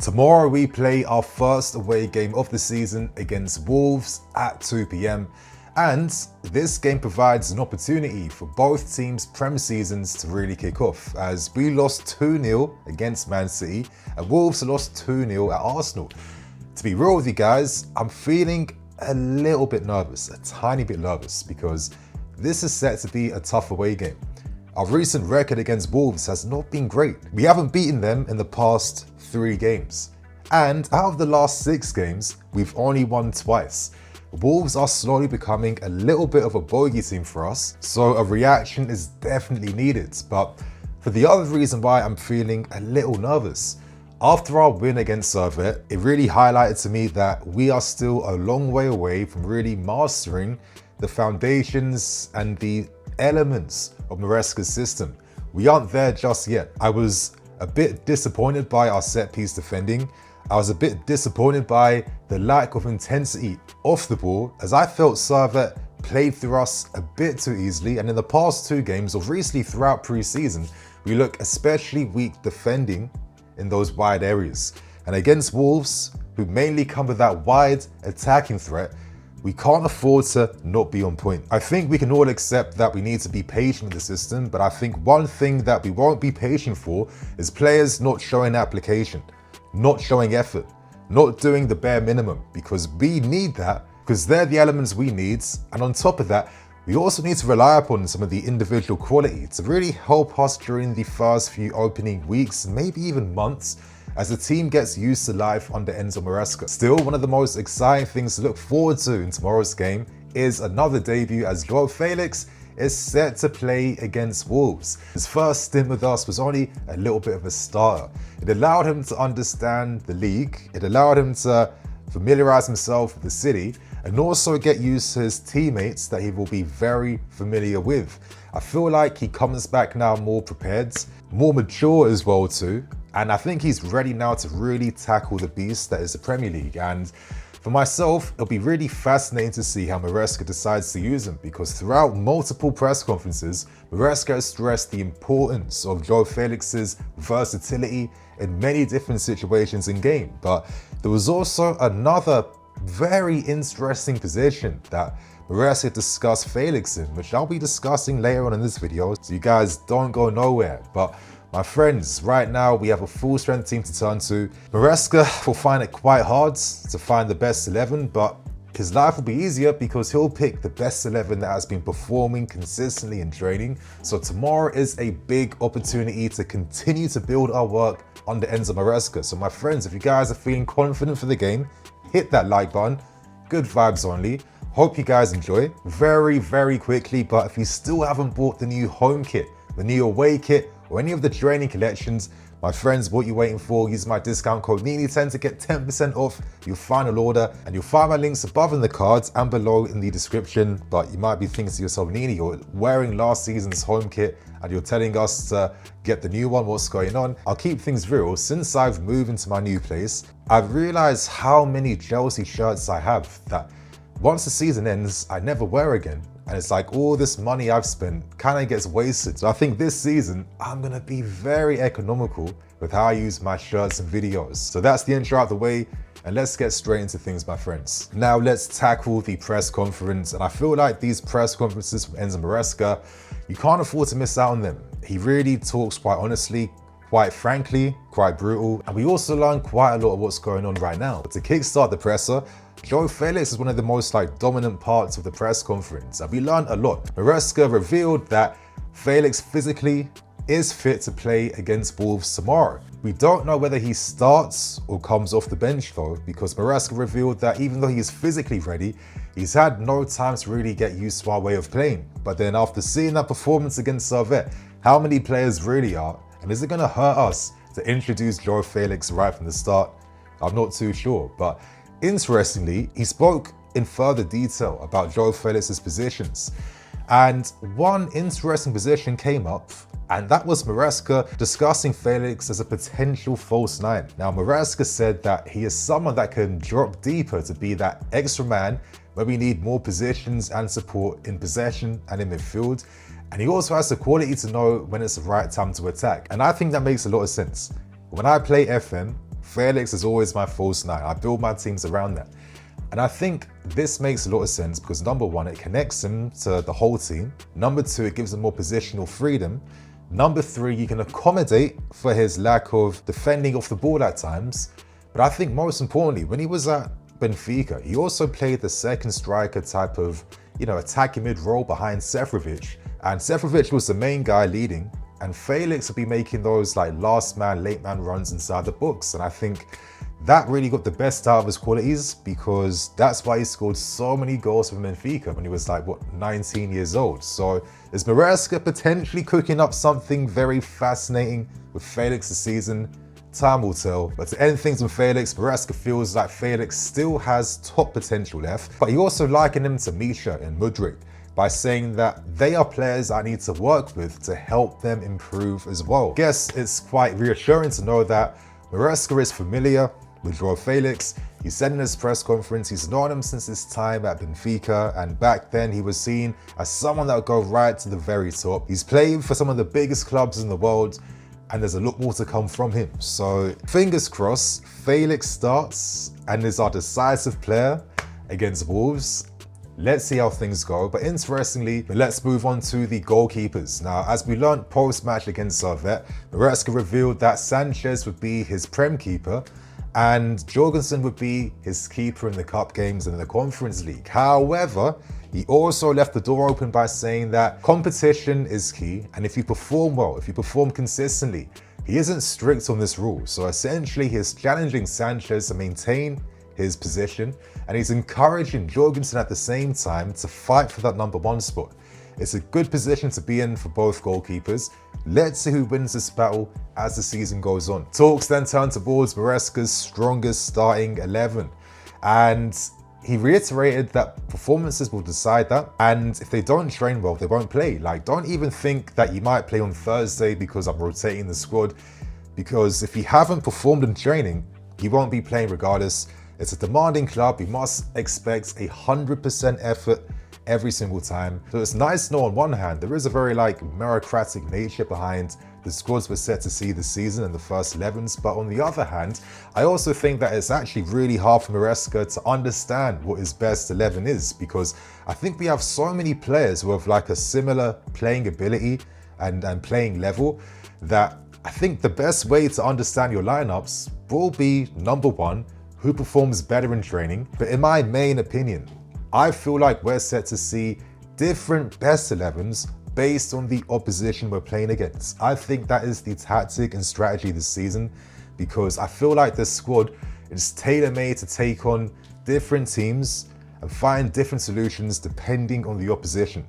Tomorrow we play our first away game of the season against Wolves at 2 p.m. and this game provides an opportunity for both teams' Prem seasons to really kick off, as we lost 2-0 against Man City and Wolves lost 2-0 at Arsenal. To be real with you guys, I'm feeling a little bit nervous, a tiny bit nervous, because this is set to be a tough away game. Our recent record against Wolves has not been great. We haven't beaten them in the past 3 games. And out of the last 6 games, we've only won twice. Wolves are slowly becoming a little bit of a bogey team for us, so a reaction is definitely needed. But for the other reason why I'm feeling a little nervous, after our win against Servette, it really highlighted to me that we are still a long way away from really mastering the foundations and the elements of MARESCA'S system. We aren't there just yet. I was a bit disappointed by our set piece defending. I was a bit disappointed by the lack of intensity off the ball, as I felt Servette played through us a bit too easily, and in the past 2 games, or recently throughout pre-season, we look especially weak defending in those wide areas. And against Wolves, who mainly come with that wide attacking threat, we can't afford to not be on point. I think we can all accept that we need to be patient with the system, but I think one thing that we won't be patient for is players not showing application, not showing effort, not doing the bare minimum, because we need that, because they're the elements we need. And on top of that, we also need to rely upon some of the individual quality to really help us during the first few opening weeks, maybe even months, as the team gets used to life under Enzo Maresca. Still, one of the most exciting things to look forward to in tomorrow's game is another debut, as Joao Felix is set to play against Wolves. His first stint with us was only a little bit of a starter. It allowed him to understand the league, it allowed him to familiarize himself with the city, and also get used to his teammates that he will be very familiar with. I feel like he comes back now more prepared, more mature as well too, and I think he's ready now to really tackle the beast that is the Premier League. And for myself, it'll be really fascinating to see how Maresca decides to use him, because throughout multiple press conferences, Maresca has stressed the importance of Joao Felix's versatility in many different situations in game. But there was also another very interesting position that Maresca discussed Felix in, which I'll be discussing later on in this video, so you guys don't go nowhere. But my friends, right now we have a full strength team to turn to. Maresca will find it quite hard to find the best 11, but his life will be easier because he'll pick the best 11 that has been performing consistently in training. So tomorrow is a big opportunity to continue to build our work under Enzo Maresca. So my friends, if you guys are feeling confident for the game, hit that like button. Good vibes only. Hope you guys enjoy. Very, very quickly, but if you still haven't bought the new home kit, the new away kit, or any of the training collections, my friends, what you waiting for? Use my discount code NINI10 to get 10% off your final order, and you'll find my links above in the cards and below in the description. But you might be thinking to yourself, Nini, you're wearing last season's home kit and you're telling us to get the new one. What's going on? I'll keep things real. Since I've moved into my new place, I've realized how many Chelsea shirts I have that once the season ends, I never wear again. And it's like all this money I've spent kind of gets wasted. So I think this season, I'm gonna be very economical with how I use my shirts and videos. So that's the intro out of the way, and let's get straight into things, my friends. Now let's tackle the press conference. And I feel like these press conferences from Enzo Maresca, you can't afford to miss out on them. He really talks quite honestly, quite frankly, quite brutal. And we also learn quite a lot of what's going on right now. But to kickstart the presser, Joao Felix is one of the most dominant parts of the press conference, and we learned a lot. Maresca revealed that Felix physically is fit to play against Wolves tomorrow. We don't know whether he starts or comes off the bench though, because Maresca revealed that even though he is physically ready, he's had no time to really get used to our way of playing. But then after seeing that performance against Servette, how many players really are? And is it going to hurt us to introduce Joao Felix right from the start? I'm not too sure. But interestingly, he spoke in further detail about Joao Felix's positions. And one interesting position came up, and that was Maresca discussing Felix as a potential false 9. Now, Maresca said that he is someone that can drop deeper to be that extra man where we need more positions and support in possession and in midfield. And he also has the quality to know when it's the right time to attack. And I think that makes a lot of sense. When I play FM, Felix is always my false nine. I build my teams around that. And I think this makes a lot of sense because number one, it connects him to the whole team. Number two, it gives him more positional freedom. Number three, you can accommodate for his lack of defending off the ball at times. But I think most importantly, when he was at Benfica, he also played the second striker type of, attacking mid role behind Seferovic. And Seferovic was the main guy leading. And Felix would be making those like last man, late man runs inside the box. And I think that really got the best out of his qualities because that's why he scored so many goals for Benfica when he was 19 years old. So is Maresca potentially cooking up something very fascinating with Felix this season? Time will tell. But to end things with Felix, Maresca feels like Felix still has top potential left, but he also likened him to Misha and Mudryk by saying that they are players I need to work with to help them improve as well. I guess it's quite reassuring to know that Maresca is familiar with Joao Felix. He said in his press conference he's known him since his time at Benfica, and back then he was seen as someone that would go right to the very top. He's played for some of the biggest clubs in the world, and there's a lot more to come from him. So fingers crossed, Felix starts and is our decisive player against Wolves. Let's see how things go. But interestingly, let's move on to the goalkeepers. Now, as we learned post-match against Servette, Maresca revealed that Sanchez would be his Prem keeper and Jorgensen would be his keeper in the cup games and in the Conference League. However, he also left the door open by saying that competition is key, and if you perform well, if you perform consistently, he isn't strict on this rule. So essentially, he's challenging Sanchez to maintain his position, and he's encouraging Jorgensen at the same time to fight for that number one spot. It's a good position to be in for both goalkeepers. Let's see who wins this battle as the season goes on. Talks then turn towards Maresca's strongest starting 11. And he reiterated that performances will decide that. And if they don't train well, they won't play. Don't even think that you might play on Thursday because I'm rotating the squad. Because if you haven't performed in training, you won't be playing regardless. It's a demanding club. You must expect 100% effort every single time. So it's nice to know on one hand, there is a very meritocratic nature behind the squads we're set to see this season in the first 11s. But on the other hand, I also think that it's actually really hard for Maresca to understand what his best 11 is, because I think we have so many players who have a similar playing ability and playing level that I think the best way to understand your lineups will be number one, who performs better in training. But in my main opinion, I feel like we're set to see different best 11s based on the opposition we're playing against. I think that is the tactic and strategy this season, because I feel like this squad is tailor-made to take on different teams and find different solutions depending on the opposition.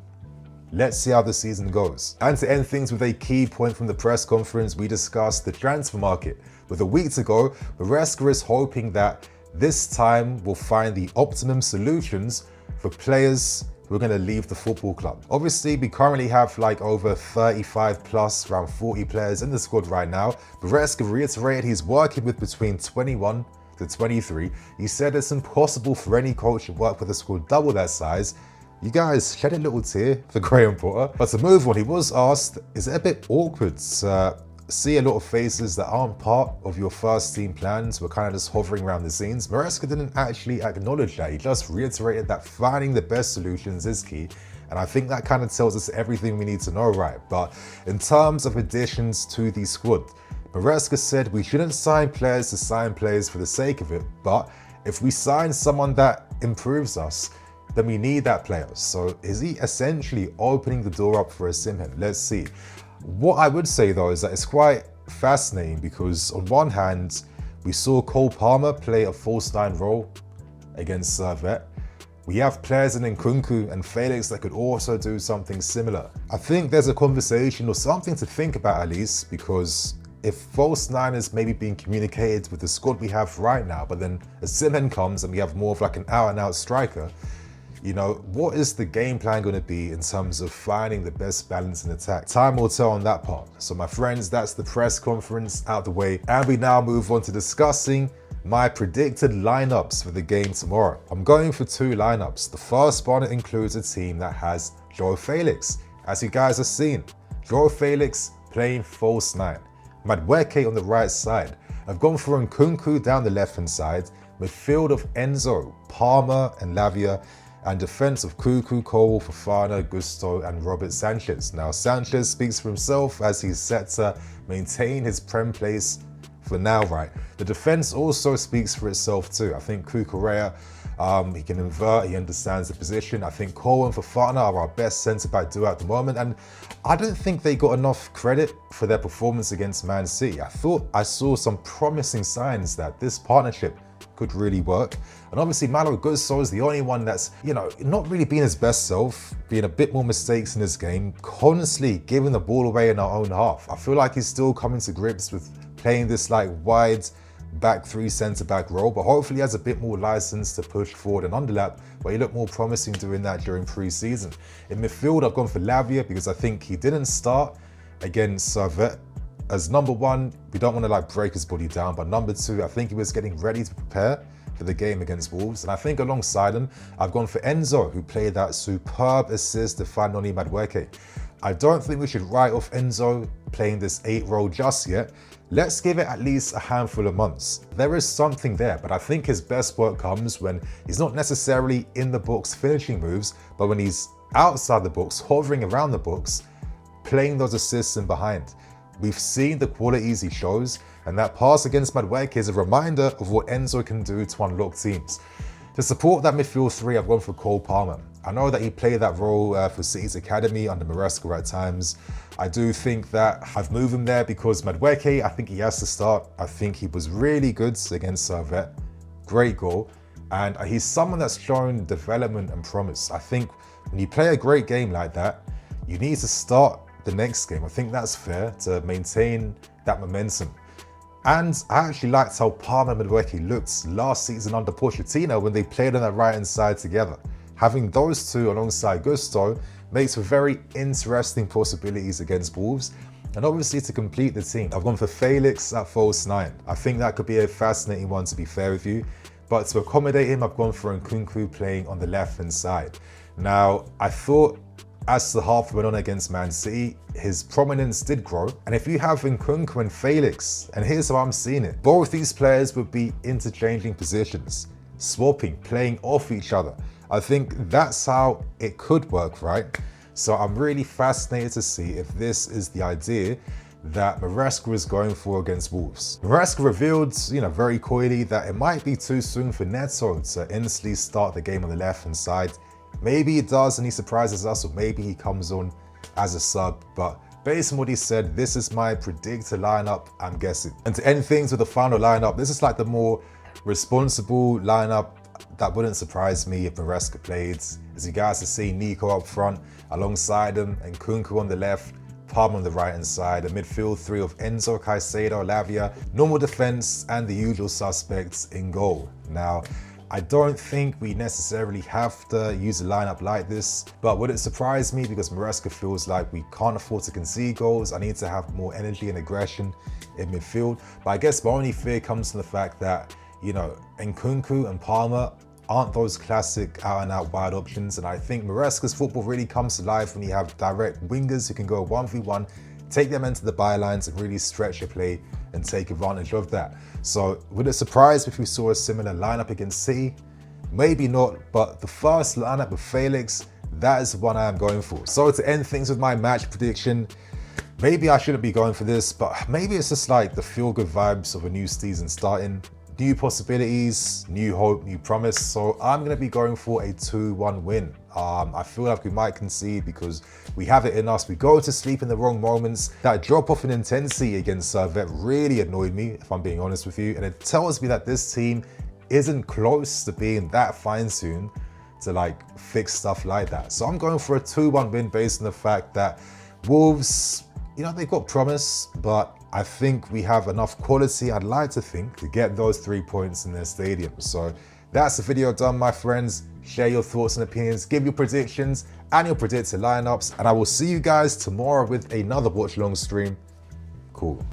Let's see how the season goes. And to end things with a key point from the press conference, we discussed the transfer market. With a week to go, Maresca is hoping that this time we'll find the optimum solutions for players who are going to leave the football club. Obviously, we currently have over 35 plus, around 40 players in the squad right now. Maresca reiterated he's working with between 21 to 23. He said it's impossible for any coach to work with a squad double that size. You guys shed a little tear for Graham Potter. But to move on, he was asked, is it a bit awkward to see a lot of faces that aren't part of your first team plans? We're kind of just hovering around the scenes. Maresca didn't actually acknowledge that. He just reiterated that finding the best solutions is key. And I think that kind of tells us everything we need to know, right? But in terms of additions to the squad, Maresca said we shouldn't sign players to sign players for the sake of it. But if we sign someone that improves us, then we need that player. So is he essentially opening the door up for a Simhen? Let's see. What I would say though is that it's quite fascinating, because on one hand, we saw Cole Palmer play a false nine role against Servette. We have players in Nkunku and Felix that could also do something similar. I think there's a conversation or something to think about at least, because if false nine is maybe being communicated with the squad we have right now, but then a Simhen comes and we have more of an out-and-out striker, what is the game plan going to be in terms of finding the best balance in attack? Time will tell on that part. So my friends, that's the press conference out the way. And we now move on to discussing my predicted lineups for the game tomorrow. I'm going for two lineups. The first one includes a team that has Joao Felix. As you guys have seen, Joao Felix playing false nine. Madueke on the right side. I've gone for Nkunku down the left-hand side, midfield of Enzo, Palmer and Lavia, and defense of Cuckoo, Cole, Fofana, Gusto and Robert Sanchez. Now Sanchez speaks for himself as he's set to maintain his Prem place for now, right? The defense also speaks for itself too. I think Cucurella, he can invert, he understands the position. I think Cole and Fofana are our best centre-back duo at the moment, and I don't think they got enough credit for their performance against Man City. I thought I saw some promising signs that this partnership could really work. And obviously Malo Gusto is the only one that's, not really being his best self, being a bit more mistakes in this game, constantly giving the ball away in our own half. I feel like he's still coming to grips with playing this like wide back three centre-back role, but hopefully he has a bit more license to push forward and underlap, but he looked more promising doing that during pre-season. In midfield, I've gone for Lavia because I think he didn't start against Servette. As number one, we don't want to like break his body down, but number two, I think he was getting ready to prepare for the game against Wolves. And I think alongside him, I've gone for Enzo, who played that superb assist to Fanoni Madueke. I don't think we should write off Enzo playing this 8 role just yet. Let's give it at least a handful of months. There is something there, but I think his best work comes when he's not necessarily in the box finishing moves, but when he's outside the box, hovering around the box, playing those assists in behind. We've seen the qualities he shows, and that pass against Madueke is a reminder of what Enzo can do to unlock teams. To support that midfield three, I've gone for Cole Palmer. I know that he played that role for City's academy under Maresca at times. I do think that I've moved him there because Madueke, I think he has to start. I think he was really good against Servette. Great goal. And he's someone that's shown development and promise. I think when you play a great game like that, you need to start the next game. I think that's fair to maintain that momentum. And I actually liked how Palmer and Madueke looked last season under Pochettino when they played on that right-hand side together. Having those two alongside Gusto makes for very interesting possibilities against Wolves. And obviously to complete the team, I've gone for Felix at false 9. I think that could be a fascinating one, to be fair with you. But to accommodate him, I've gone for Nkunku playing on the left-hand side. Now, I thought as the half went on against Man City, his prominence did grow. And if you have Nkunku and Felix, and here's how I'm seeing it, both these players would be interchanging positions, swapping, playing off each other. I think that's how it could work, right? So I'm really fascinated to see if this is the idea that Maresca is going for against Wolves. Maresca revealed, very coyly that it might be too soon for Neto to instantly start the game on the left-hand side. Maybe he does and he surprises us, or maybe he comes on as a sub, but based on what he said, this is my predicted lineup, I'm guessing. And to end things with the final lineup, this is like the more responsible lineup that wouldn't surprise me if Maresca played. As you guys have seen, Nico up front, alongside him, and Nkunku on the left, Palmer on the right-hand side, a midfield three of Enzo, Caicedo, Lavia, normal defense, and the usual suspects in goal. Now, I don't think we necessarily have to use a lineup like this, but would it surprise me because Maresca feels like we can't afford to concede goals? I need to have more energy and aggression in midfield. But I guess my only fear comes from the fact that, Nkunku and Palmer aren't those classic out-and-out wide options. And I think Maresca's football really comes to life when you have direct wingers who can go 1v1, take them into the bylines and really stretch your play and take advantage of that. So would it surprise if we saw a similar lineup against City? Maybe not, but the first lineup with Felix, that is the one I am going for. So to end things with my match prediction, maybe I shouldn't be going for this, but maybe it's just like the feel-good vibes of a new season starting. New possibilities, new hope, new promise. So I'm going to be going for a 2-1 win. I feel like we might concede because we have it in us. We go to sleep in the wrong moments. That drop off in intensity against Servette really annoyed me, if I'm being honest with you. And it tells me that this team isn't close to being that fine-tuned to fix stuff like that. So I'm going for a 2-1 win based on the fact that Wolves, they've got promise, but I think we have enough quality, I'd like to think, to get those 3 points in their stadium. So that's the video done, my friends. Share your thoughts and opinions, give your predictions and your predicted lineups, and I will see you guys tomorrow with another watch long stream. Cool.